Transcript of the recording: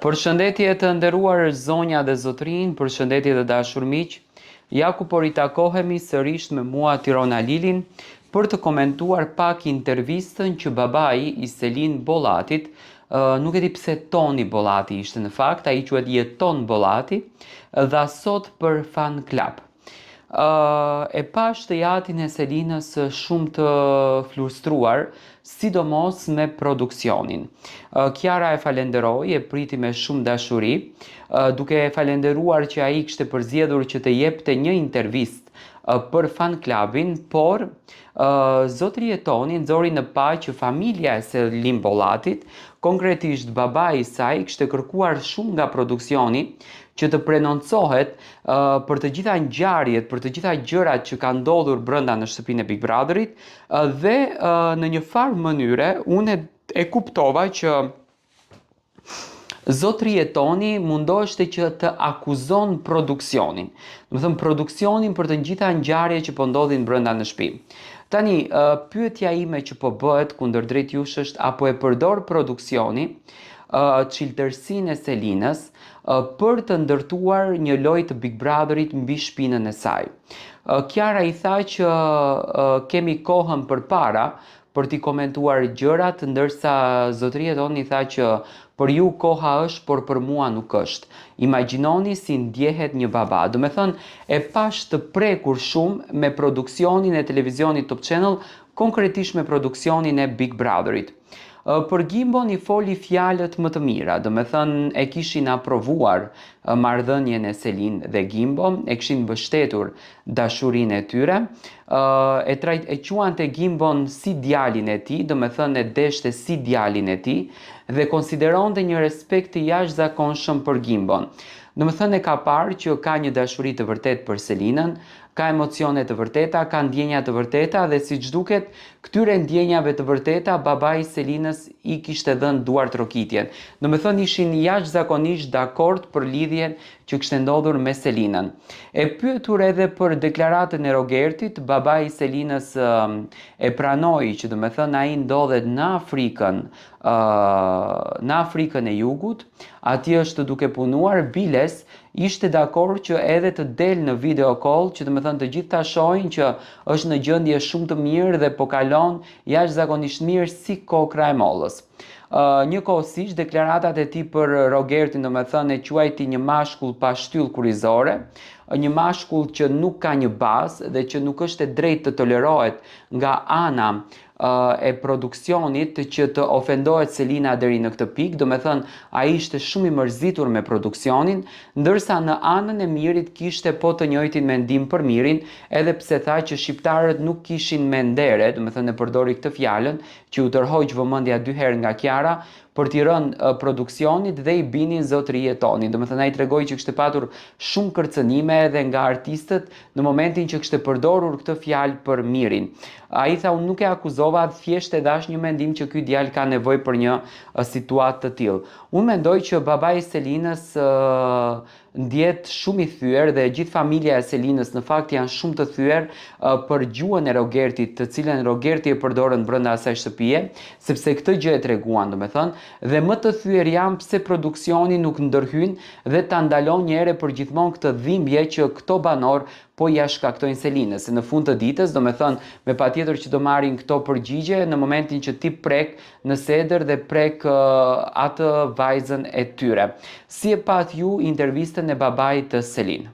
Përshëndetje të nderuar zonja dhe zotrin, përshëndetje të dashur miq. Ja ku po ritakohemi sërish me mua Tirona Lilin për të komentuar pak intervistën që babai i Selin Bollatit, nuk e di pse Toni Bollati ishte në fakt, ai quhet Jeton Bollati, dha sot për Fan Club. E pash të jatin e Selinës shumë të frustruar, sidomos me produksionin. Kiara e falenderoi, e priti me shumë dashuri, duke e falenderuar që ai kishte përzgjedhur që të jepte një intervistë për Fan Clubin, por zotri Jetoni nxori në pa që familja e Selin Bollatit, konkretisht babai i saj, kishte kërkuar shumë nga produksioni që të prenoncohet për të gjitha ngjarjet, për të gjitha gjërat që kanë ndodhur brenda në shtëpinë e Big Brotherit, dhe në një farë mënyre unë e kuptova që zotri Jetoni mundoheshte që të akuzon produksionin. Do të thënë produksionin për të gjitha ngjarjet që po ndodhin brenda në shtëpi. Tani, pyetja ime që po bëhet kundër drejt jush është apo e përdor produksioni çiltërsinë e Selinës për të ndërtuar një lojë të Big Brotherit mbi shpinën e saj. Kiara i tha që kemi kohën përpara për t'i komentuar gjërat, ndërsa zotri Jetoni tha që për ju koha është, por për mua nuk është. Imagjinoni si ndjehet një baba. Do me thënë, e pash të prekur shumë me produksionin e televizionit Top Channel, konkretisht me produksionin e Big Brotherit. Për Gimbon i foli fjalët më të mira, do me thënë e kishin aprovuar marrëdhënien e Selin dhe Gimbo, e kishin mbështetur dashurinë e tyre, e quante Gimbon si djalin e tij, do me thënë e deshte si djalin e tij, dhe konsideronte një respekt të jashtëzakonshëm për Gimbon. Do me thënë e ka parë që ka një dashuri të vërtet për Selinën, ka emocione të vërteta, ka ndjenja të vërteta dhe siç duket, këtyre ndjenjave të vërteta babai i Selinës i kishte dhënë duart rokitjen. Do me thënë ishin jashtëzakonisht dakord për lidhjen që kishte ndodhur me Selinën. E pyetur edhe për deklaratën e Rogertit, babai i Selinës e pranoi që do me thënë ai ndodhet në Afrikën e Jugut, atje është duke punuar, biles ishte dakord që edhe të del në video call, që do me thënë të gjithë ta shohin që është në gjendje shumë të mirë dhe po kalon jashtëzakonisht mirë si kokra e mollës. Njëkohësisht deklaratat e tij për Rogertin, do me thënë e quajti një mashkull pa shtyllë kurrizore, një mashkull që nuk ka një bazë dhe që nuk është e drejtë të tolerohet nga ana e produksionit që të ofendohet Selina deri në këtë pikë, do me thënë ai ishte shumë i mërzitur me produksionin, ndërsa në anën e mirit kishte po të njëjtin mendim për mirin, edhe pse tha që shqiptarët nuk kishin mendere, do me thënë e përdori këtë fjalën, që u tërhoq vëmendja 2 herë nga Kiara, për t'i rënë produksionit dhe i binin zotri Jetoni. Do me thënë ai tregoi që kishte patur shumë kërcënime edhe nga artistët në momentin që kishte përdorur këtë fjalë për mirin. Ai tha unë nuk e akuzova, thjesht e dash një mendim që ky djalë ka nevojë për një situatë të tillë. Unë mendoj që babai i Selinës ndjet shumë i thyer dhe gjithë familja e Selinës në fakt janë shumë të thyer për gjuhën e Rogertit, të cilën Rogerti e përdorën brenda asaj shtëpie, sepse këtë gjë e treguan, do me thënë, dhe më të thyer janë pse produksioni nuk ndërhyn dhe ta ndalon një herë për gjithmonë këtë dhimbje që këto banor po ja shkaktojnë Selinës. Se në fund të ditës, do me thënë, me patjetër që do marrin këto përgjigje në momentin që ti prek në sedër dhe prek atë vajzën e tyre. Si e pat ju intervistën e babait të Selin?